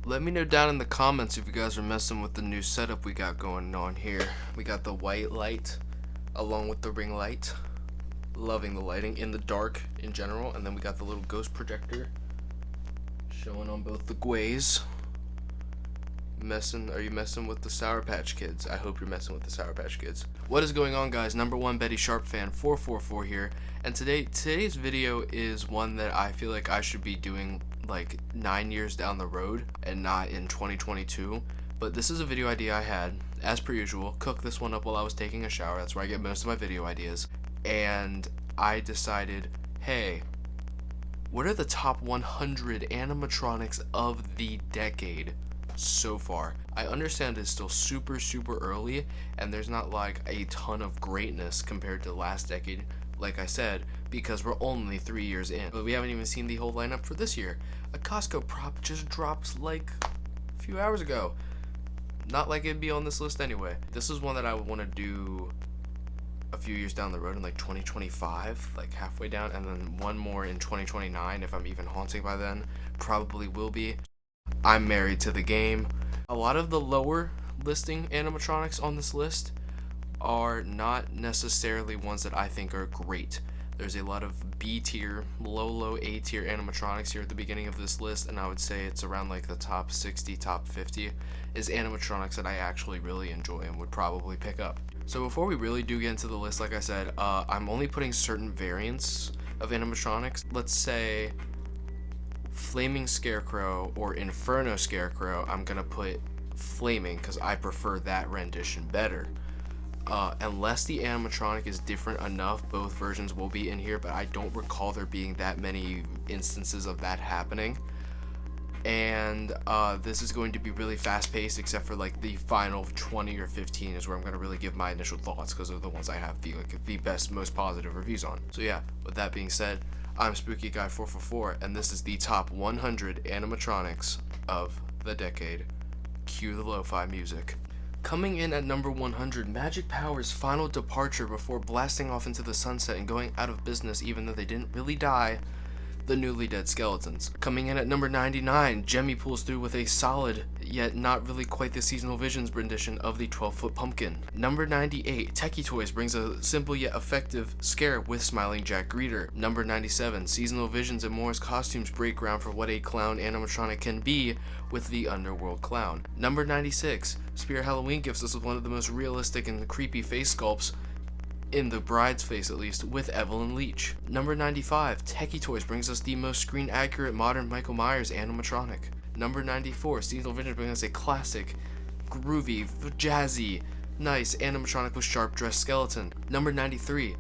Let me know down in the comments if you guys are messing with the new setup we got going on here. We got the white light along with the ring light. Loving the lighting in the dark in general. And then we got the little ghost projector showing on both the Gways. Are you messing with the Sour Patch Kids? I hope you're messing with the Sour Patch Kids. What is going on, guys? Number one Betty Sharp fan 444 here, and today's video is one that I feel like I should be doing like 9 years down the road and not in 2022. But this is a video idea I had, as per usual. Cooked this one up while I was taking a shower. That's where I get most of my video ideas. And I decided, hey, what are the top 100 animatronics of the decade so far? I understand it's still super early and there's not like a ton of greatness compared to last decade, like I said, because we're only 3 years in, but we haven't even seen the whole lineup for this year. A Costco prop just dropped like a few hours ago. Not like it'd be on this list anyway. This is one that I would want to do a few years down the road in like 2025, like halfway down, and then one more in 2029 if I'm even haunting by then. Probably will be. I'm married to the game. A lot of the lower listing animatronics on this list are not necessarily ones that I think are great. There's a lot of B tier, low A tier animatronics here at the beginning of this list, and I would say it's around like the top 60, top 50 is animatronics that I actually really enjoy and would probably pick up. So before we really do get into the list, like I said, I'm only putting certain variants of animatronics. Let's say Flaming Scarecrow or Inferno Scarecrow, I'm gonna put Flaming because I prefer that rendition better. Unless the animatronic is different enough, both versions will be in here, but I don't recall there being that many instances of that happening. And this is going to be really fast paced, except for like the final 20 or 15 is where I'm going to really give my initial thoughts, because they're the ones I have the best, most positive reviews on. So yeah, with that being said, I'm Spooky Guy 444, and this is the top 100 animatronics of the decade. Cue the lo-fi music. Coming in at number 100, Magic Power's final departure before blasting off into the sunset and going out of business even though they didn't really die, the Newly Dead Skeletons. Coming in at number 99, Jemmy pulls through with a solid, yet not really quite the Seasonal Visions rendition of the 12-foot pumpkin. Number 98, Techie Toys brings a simple yet effective scare with Smiling Jack Greeter. Number 97, Seasonal Visions and Moore's costumes break ground for what a clown animatronic can be with the Underworld Clown. Number 96, Spirit Halloween gifts us with one of the most realistic and creepy face sculpts, in the bride's face at least, with Evelyn Leach. Number 95, Techie Toys brings us the most screen accurate modern Michael Myers animatronic. Number 94, Seasonal Visions brings us a classic, groovy, jazzy, nice animatronic with sharp dressed skeleton. Number 93,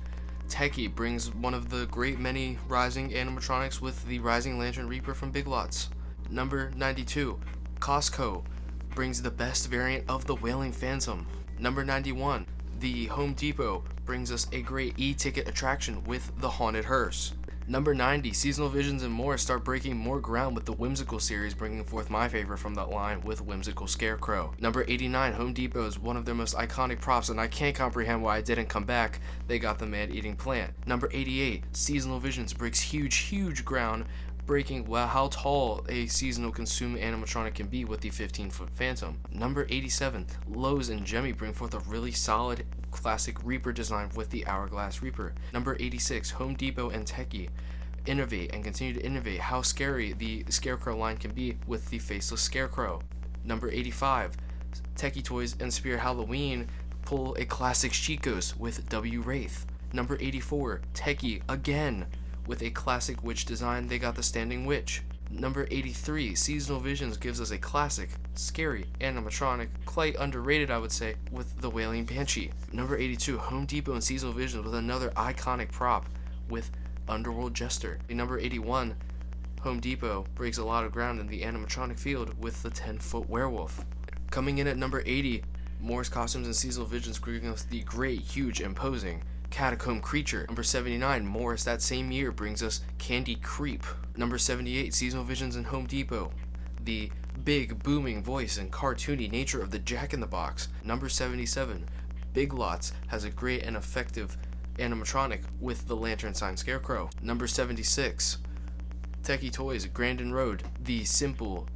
Techie brings one of the great many rising animatronics with the Rising Lantern Reaper from Big Lots. Number 92, Costco brings the best variant of the Wailing Phantom. Number 91, the Home Depot brings us a great e-ticket attraction with the Haunted Hearse. Number 90, Seasonal Visions and More start breaking more ground with the Whimsical series, bringing forth my favorite from that line with Whimsical Scarecrow. Number 89, Home Depot is one of their most iconic props, and I can't comprehend why it didn't come back. They got the man-eating plant. Number 88, Seasonal Visions breaks huge ground, breaking how tall a seasonal consumed animatronic can be with the 15-foot Phantom. Number 87, Lowe's and Jemmy bring forth a really solid classic Reaper design with the Hourglass Reaper. Number 86, Home Depot and Techie innovate and continue to innovate how scary the Scarecrow line can be with the Faceless Scarecrow. Number 85, Techie Toys and Spirit Halloween pull a classic Chico's with W. Wraith. Number 84, Techie again with a classic witch design. They got the Standing Witch. Number 83, Seasonal Visions gives us a classic, scary animatronic, quite underrated I would say, with the Wailing Banshee. Number 82, Home Depot and Seasonal Visions with another iconic prop with Underworld Jester. Number 81, Home Depot breaks a lot of ground in the animatronic field with the 10-foot werewolf. Coming in at number 80, Moore's costumes and Seasonal Visions bring us the great, huge, imposing Catacomb Creature. Number 79, Morris that same year brings us Candy Creep. Number 78, Seasonal Visions and Home Depot, the big booming voice and cartoony nature of the Jack-in-the-Box. Number 77, Big Lots has a great and effective animatronic with the Lantern Sign Scarecrow. Number 76, Techie Toys, Grandin Road, the simple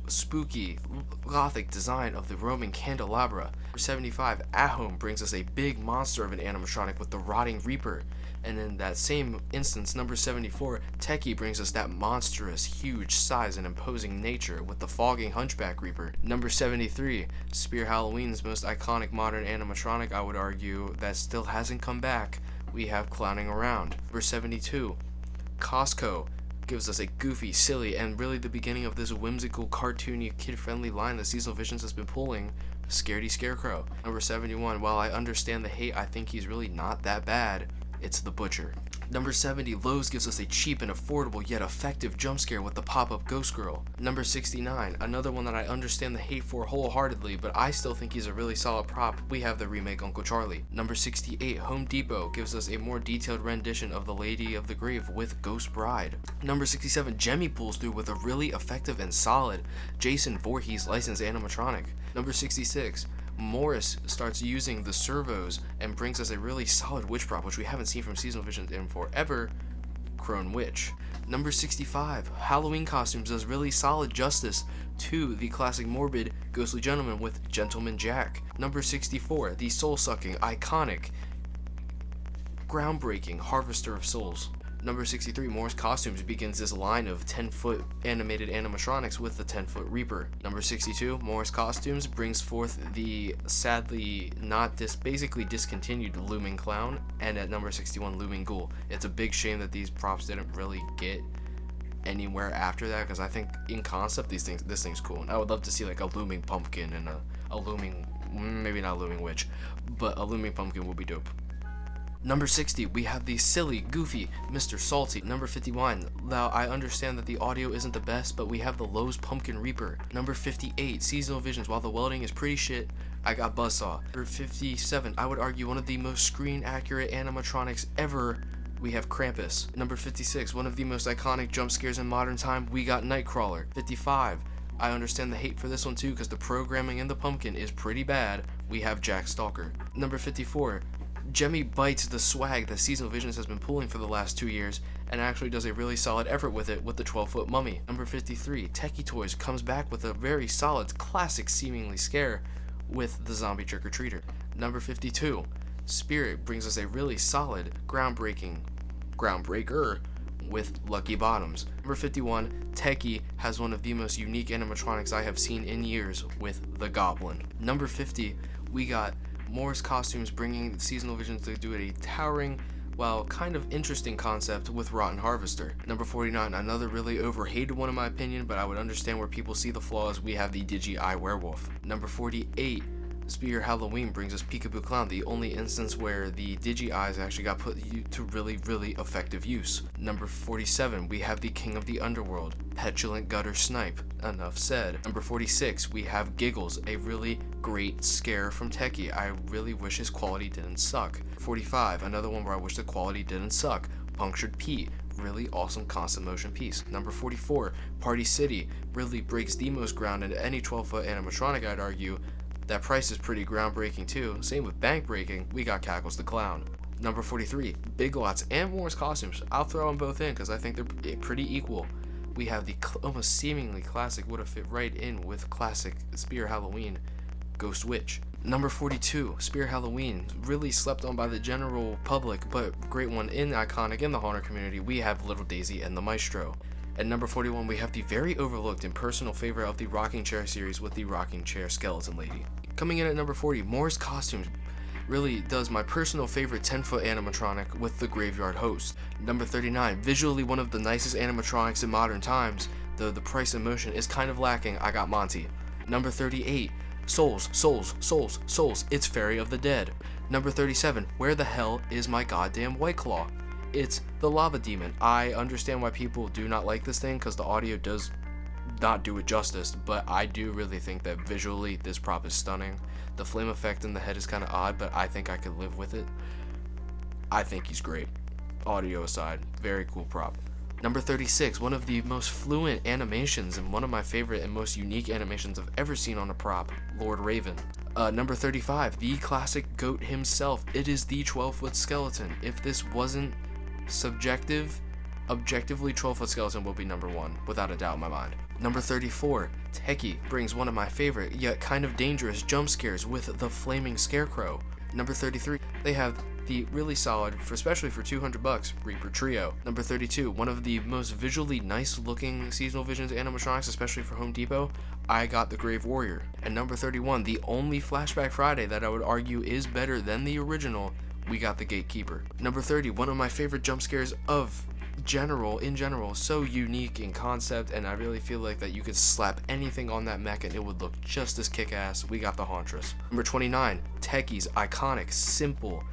spooky, gothic design of the Roman candelabra. Number 75, Ahome brings us a big monster of an animatronic with the Rotting Reaper. And in that same instance, number 74, Techie brings us that monstrous, huge size and imposing nature with the Fogging Hunchback Reaper. Number 73, Spear Halloween's most iconic modern animatronic, I would argue, that still hasn't come back. We have Clowning Around. Number 72, Costco gives us a goofy, silly, and really the beginning of this whimsical, cartoony, kid-friendly line that Seasonal Visions has been pulling, Scaredy Scarecrow. Number 71, while I understand the hate, I think he's really not that bad. It's the Butcher. Number 70, Lowe's gives us a cheap and affordable yet effective jump scare with the pop-up Ghost Girl. Number 69, another one that I understand the hate for wholeheartedly, but I still think he's a really solid prop. We have the remake Uncle Charlie. Number 68, Home Depot gives us a more detailed rendition of the Lady of the Grave with Ghost Bride. Number 67, Jemmy pulls through with a really effective and solid Jason Voorhees licensed animatronic. Number 66, Morris starts using the servos and brings us a really solid witch prop, which we haven't seen from Seasonal Visions in forever, Crone Witch. Number 65, Halloween Costumes does really solid justice to the classic morbid Ghostly Gentleman with Gentleman Jack. Number 64, the soul-sucking, iconic, groundbreaking Harvester of Souls. Number 63, Morris Costumes begins this line of 10-foot animated animatronics with the 10-foot Reaper. Number 62, Morris Costumes brings forth the sadly basically discontinued Looming Clown, and at number 61, Looming Ghoul. It's a big shame that these props didn't really get anywhere after that, because I think in concept this thing's cool, and I would love to see like a Looming Pumpkin and a Looming, maybe not Looming Witch, but a Looming Pumpkin would be dope. Number 60, we have the silly, goofy Mr. Salty. Number 51, now I understand that the audio isn't the best, but we have the Lowe's Pumpkin Reaper. Number 58, Seasonal Visions, while the welding is pretty shit, I got Buzzsaw. Number 57, I would argue one of the most screen-accurate animatronics ever, we have Krampus. Number 56, one of the most iconic jump scares in modern time, we got Nightcrawler. 55, I understand the hate for this one too, because the programming in the pumpkin is pretty bad, we have Jack Stalker. Number 54, Jemmy bites the swag that Seasonal Visions has been pulling for the last 2 years and actually does a really solid effort with it with the 12-foot Mummy. Number 53, Techie Toys comes back with a very solid, classic seemingly scare with the Zombie Trick-or-Treater. Number 52, Spirit brings us a really solid, groundbreaker with Lucky Bottoms. Number 51, Techie has one of the most unique animatronics I have seen in years with the Goblin. Number 50, we got Morris Costumes bringing Seasonal Visions to do a towering, while kind of interesting concept with Rotten Harvester. Number 49, another really overhated one in my opinion, but I would understand where people see the flaws, we have the Digi-Eye Werewolf. Number 48, Spear Halloween brings us Peekaboo Clown, the only instance where the Digi-Eyes actually got put to really, really effective use. Number 47, we have the King of the Underworld, Petulant Gutter Snipe, enough said. Number 46, we have Giggles, a really great scare from Techie. I really wish his quality didn't suck. 45, another one where I wish the quality didn't suck, Punctured Pete, really awesome constant motion piece. Number 44, Party City, really breaks the most ground in any 12-foot animatronic, I'd argue. That price is pretty groundbreaking too. Same with Bank Breaking, we got Cackles the Clown. Number 43, Big Lots and Morris Costumes. I'll throw them both in because I think they're pretty equal. We have the almost seemingly classic, would have fit right in with classic Spear Halloween, Ghost Witch. Number 42, Spear Halloween, really slept on by the general public, but great one in iconic in the Haunter community. We have Little Daisy and the Maestro. At number 41, we have the very overlooked and personal favorite of the Rocking Chair series with the Rocking Chair Skeleton Lady. Coming in at number 40, Morris Costumes really does my personal favorite 10-foot animatronic with the Graveyard Host. Number 39, visually one of the nicest animatronics in modern times, though the price and motion is kind of lacking, I got Monty. Number 38, Souls, it's Fairy of the Dead. Number 37, where the hell is my goddamn White Claw? It's the Lava Demon. I understand why people do not like this thing because the audio does not do it justice, but I do really think that visually this prop is stunning. The flame effect in the head is kind of odd, but I think I could live with it. I think he's great. Audio aside, very cool prop. Number 36, one of the most fluent animations and one of my favorite and most unique animations I've ever seen on a prop, Lord Raven. Number 35, the classic goat himself. It is the 12-foot skeleton. If this wasn't subjective, Objectively, 12-foot skeleton will be number 1, without a doubt in my mind. Number 34, Teki brings one of my favorite, yet kind of dangerous jump scares with the Flaming Scarecrow. Number 33, they have the really solid, especially for $200, Reaper Trio. Number 32, one of the most visually nice looking Seasonal Visions animatronics, especially for Home Depot, I got the Grave Warrior. And number 31, the only Flashback Friday that I would argue is better than the original, we got the Gatekeeper. Number 30, one of my favorite jump scares in general, so unique in concept, and I really feel like that you could slap anything on that mech and it would look just as kick-ass. We got the Hauntress. Number 29, Teki's iconic, simple,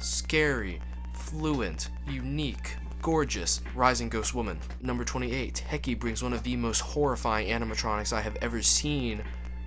scary, fluent, unique, gorgeous Rising Ghost Woman. Number 28, Teki brings one of the most horrifying animatronics I have ever seen,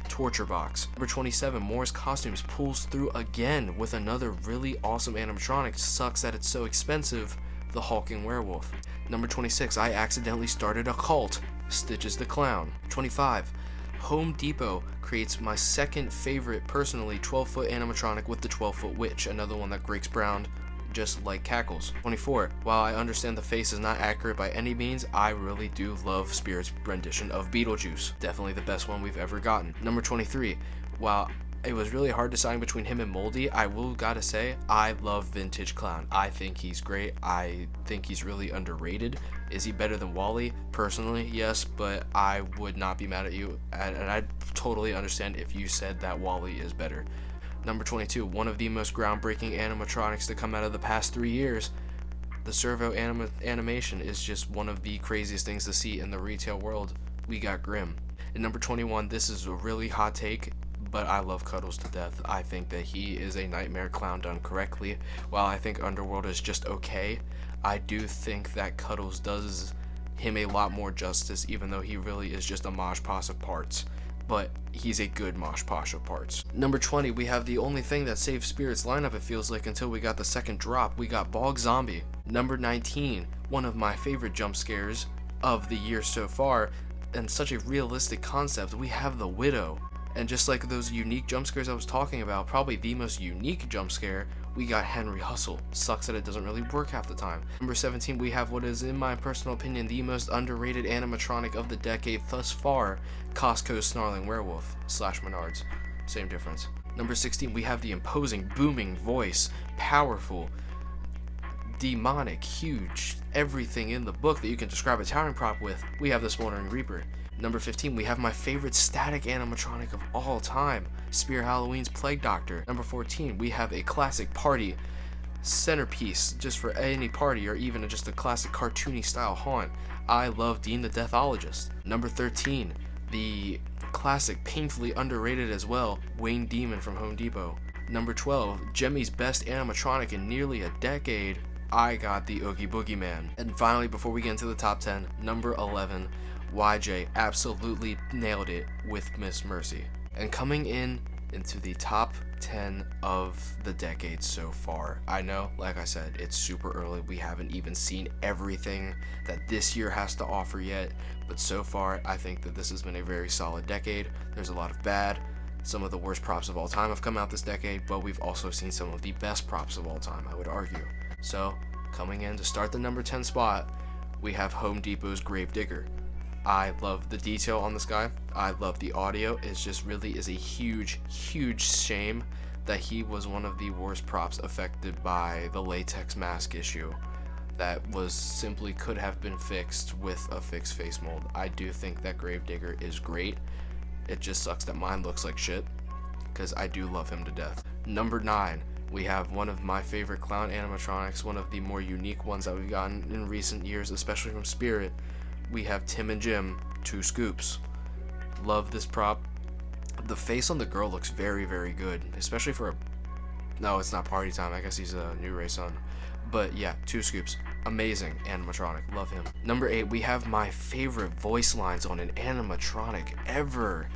Torture Box. Number 27, Morris Costumes pulls through again with another really awesome animatronic. Sucks that it's so expensive, the Hulking Werewolf. Number 26, I accidentally started a cult, Stitches the Clown. 25, Home Depot creates my second favorite, personally, 12-foot animatronic with the 12-foot witch, another one that breaks ground just like Cackles. 24, while I understand the face is not accurate by any means, I really do love Spirit's rendition of Beetlejuice. Definitely the best one we've ever gotten. Number 23, while it was really hard deciding between him and Moldy, I will gotta say, I love Vintage Clown. I think he's great. I think he's really underrated. Is he better than Wally? Personally, yes, but I would not be mad at you, and I totally understand if you said that Wally is better. Number 22, one of the most groundbreaking animatronics to come out of the past 3 years. The servo animation is just one of the craziest things to see in the retail world. We got Grimm. And number 21, this is a really hot take, but I love Cuddles to death. I think that he is a Nightmare Clown done correctly. While I think Underworld is just okay, I do think that Cuddles does him a lot more justice, even though he really is just a mosh posh of parts. But he's a good mosh posh of parts. Number 20, we have the only thing that saved Spirit's lineup, it feels like, until we got the second drop. We got Bog Zombie. Number 19, one of my favorite jump scares of the year so far, and such a realistic concept, we have the Widow. And just like those unique jump scares I was talking about, probably the most unique jump scare, we got Henry Hustle. Sucks that it doesn't really work half the time. Number 17, we have what is, in my personal opinion, the most underrated animatronic of the decade thus far, Costco's Snarling Werewolf / Menards. Same difference. Number 16, we have the imposing, booming voice, powerful, demonic, huge, everything in the book that you can describe a towering prop with. We have the Smoldering Reaper. Number 15, we have my favorite static animatronic of all time, Spear Halloween's Plague Doctor. Number 14, we have a classic party centerpiece just for any party, or even just a classic cartoony style haunt. I love Dean the Deathologist. Number 13, the classic, painfully underrated as well, Wayne Demon from Home Depot. Number 12, Jemmy's best animatronic in nearly a decade, I got the Oogie Boogie Man. And finally, before we get into the top 10, number 11, YJ absolutely nailed it with Miss Mercy. And coming into the top 10 of the decade so far. I know, like I said, it's super early. We haven't even seen everything that this year has to offer yet. But so far, I think that this has been a very solid decade. There's a lot of bad. Some of the worst props of all time have come out this decade, but we've also seen some of the best props of all time, I would argue. So, coming in to start the number 10 spot, we have Home Depot's Gravedigger. I love the detail on this guy. I love the audio. It just really is a huge, huge shame that he was one of the worst props affected by the latex mask issue. That was simply could have been fixed with a fixed face mold. I do think that Gravedigger is great. It just sucks that mine looks like shit, because I do love him to death. Number 9, we have one of my favorite clown animatronics, one of the more unique ones that we've gotten in recent years, especially from Spirit. We have Tim and Jim, 2 Scoops. Love this prop. The face on the girl looks very, very good, especially for a... No, it's not party time. I guess he's a New Ray son. But yeah, 2 Scoops. Amazing animatronic. Love him. Number 8, we have my favorite voice lines on an animatronic ever.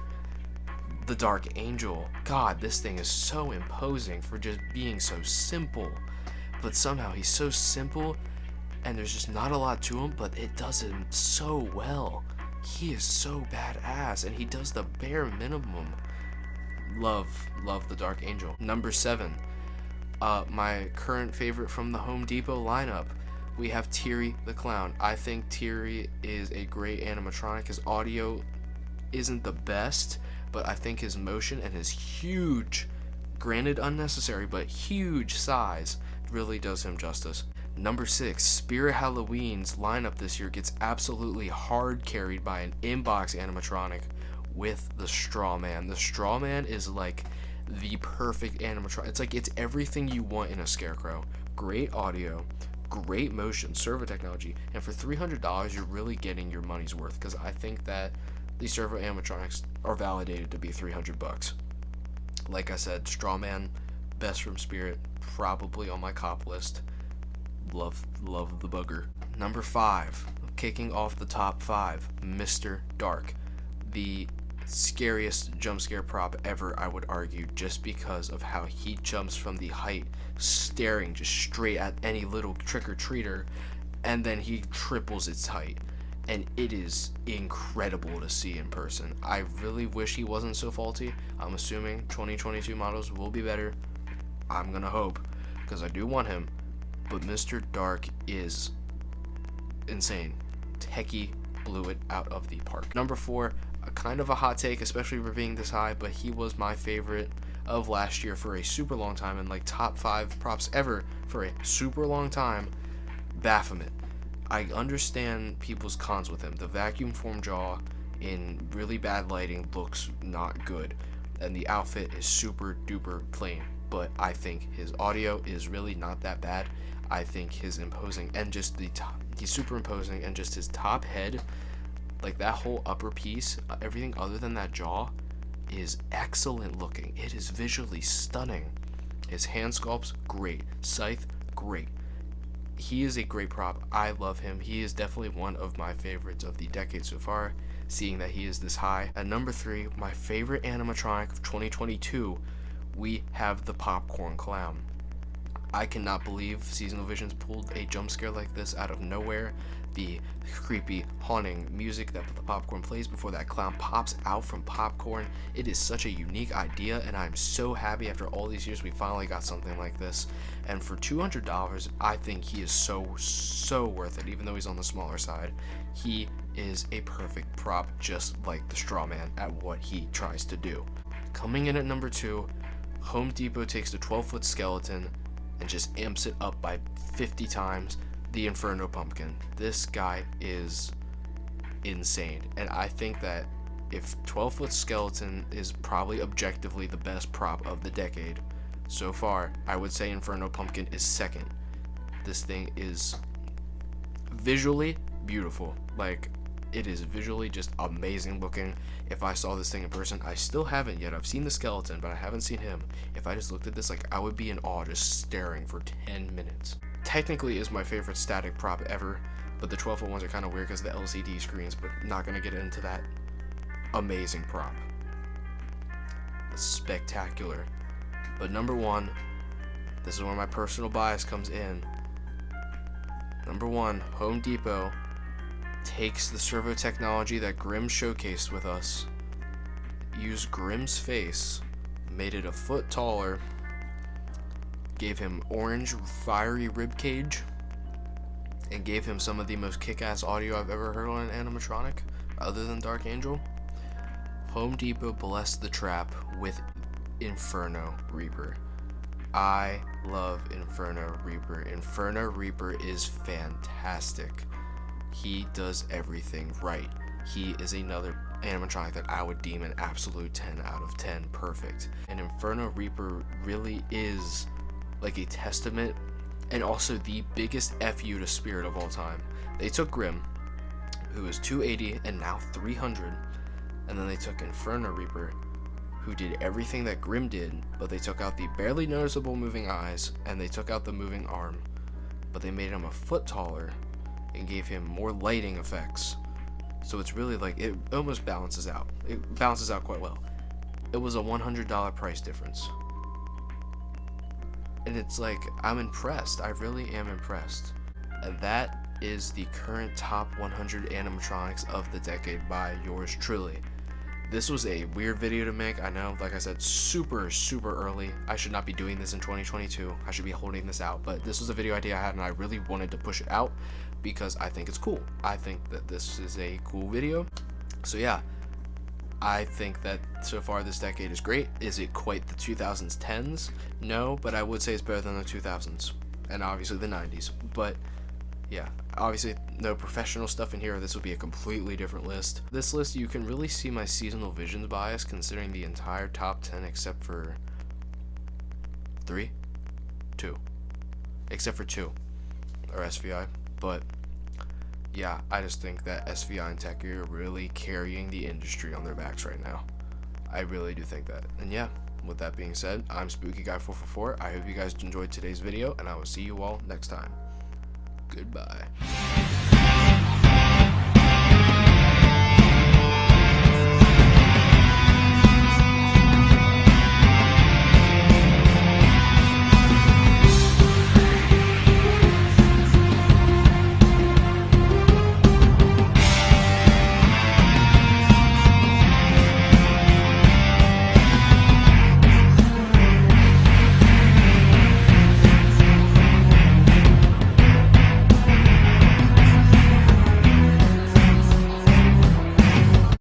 The Dark Angel. God, this thing is so imposing for just being so simple. But somehow he's so simple, and there's just not a lot to him, but it does him so well. He is so badass, and he does the bare minimum. Love the Dark Angel. Number 7, my current favorite from the Home Depot lineup, we have Teary the Clown. I think Teary is a great animatronic. His audio isn't the best, but I think his motion and his huge, granted unnecessary, but huge size really does him justice. Number 6, Spirit Halloween's lineup this year gets absolutely hard carried by an inbox animatronic with the Straw Man. The Straw Man is like the perfect animatronic. It's everything you want in a Scarecrow. Great audio, great motion, servo technology, and for $300 you're really getting your money's worth, because I think that these servo animatronics are validated to be $300. Like I said, Straw Man, best from Spirit, probably on my cop list. Love the bugger. Number 5, kicking off the top 5, Mr. Dark. The scariest jump scare prop ever, I would argue, just because of how he jumps from the height, staring just straight at any little trick-or-treater, and then he triples its height. And it is incredible to see in person. I really wish he wasn't so faulty. I'm assuming 2022 models will be better. I'm gonna hope, because I do want him. But Mr. Dark is insane. Techie blew it out of the park. Number 4, a kind of a hot take, especially for being this high, but he was my favorite of last year for a super long time, and like top 5 props ever for a super long time, Baphomet. I understand people's cons with him. The vacuum form jaw in really bad lighting looks not good, and the outfit is super duper plain, but I think his audio is really not that bad. I think his imposing, and just he's super imposing, and just his top head, like that whole upper piece, everything other than that jaw is excellent looking. It is visually stunning. His hand sculpts, great. Scythe, great. He is a great prop. I love him. He is definitely one of my favorites of the decade so far, seeing that he is this high. At number 3, my favorite animatronic of 2022, we have the Popcorn Clown. I cannot believe Seasonal Visions pulled a jump scare like this out of nowhere. The creepy, haunting music that the popcorn plays before that clown pops out from popcorn. It is such a unique idea, and I'm so happy after all these years we finally got something like this. And for $200, I think he is so worth it, even though he's on the smaller side. He is a perfect prop, just like the Straw Man at what he tries to do. Coming in at number 2, Home Depot takes the 12-foot skeleton and just amps it up by 50 times, the Inferno Pumpkin. This guy is insane, and I think that if 12-foot skeleton is probably objectively the best prop of the decade so far, I would say Inferno Pumpkin is second. This thing is visually beautiful. Like, it is visually just amazing looking. If I saw this thing in person, I still haven't yet. I've seen the skeleton, but I haven't seen him. If I just looked at this, like, I would be in awe just staring for 10 minutes. Technically is my favorite static prop ever, but the 12-foot ones are kind of weird because of the LCD screens, but not going to get into that. Amazing prop. Spectacular. But number 1, this is where my personal bias comes in. Number 1, Home Depot takes the servo technology that Grimm showcased with us, used Grimm's face, made it a foot taller, gave him orange fiery ribcage, and gave him some of the most kick-ass audio I've ever heard on an animatronic, other than Dark Angel. Home Depot blessed the trap with Inferno Reaper. I love Inferno Reaper. Inferno Reaper is fantastic. He does everything right. He is another animatronic that I would deem an absolute 10 out of 10 perfect. And Inferno Reaper really is like a testament, and also the biggest FU to Spirit of all time. They took Grimm, who is 280 and now 300, and then they took Inferno Reaper, who did everything that Grimm did, but they took out the barely noticeable moving eyes, and they took out the moving arm, but they made him a foot taller and gave him more lighting effects. So it's really like, it almost balances out. It balances out quite well. It was a $100 price difference. And it's like, I'm impressed. I really am impressed. And that is the current top 100 animatronics of the decade by yours truly. This was a weird video to make. I know, like I said, super early. I should not be doing this in 2022. I should be holding this out, but this was a video idea I had and I really wanted to push it out because I think it's cool. I think that this is a cool video. So yeah, I think that so far this decade is great. Is it quite the 2010s? No, but I would say it's better than the 2000s and obviously the 90s. But yeah, obviously no professional stuff in here. This would be a completely different list. This list, you can really see my seasonal visions bias considering the entire top 10 except for two, except for two, or SVI. But yeah, I just think that SVI and Techie are really carrying the industry on their backs right now. I really do think that. And yeah, with that being said, I'm Spooky Guy 444. I hope you guys enjoyed today's video, and I will see you all next time. Goodbye.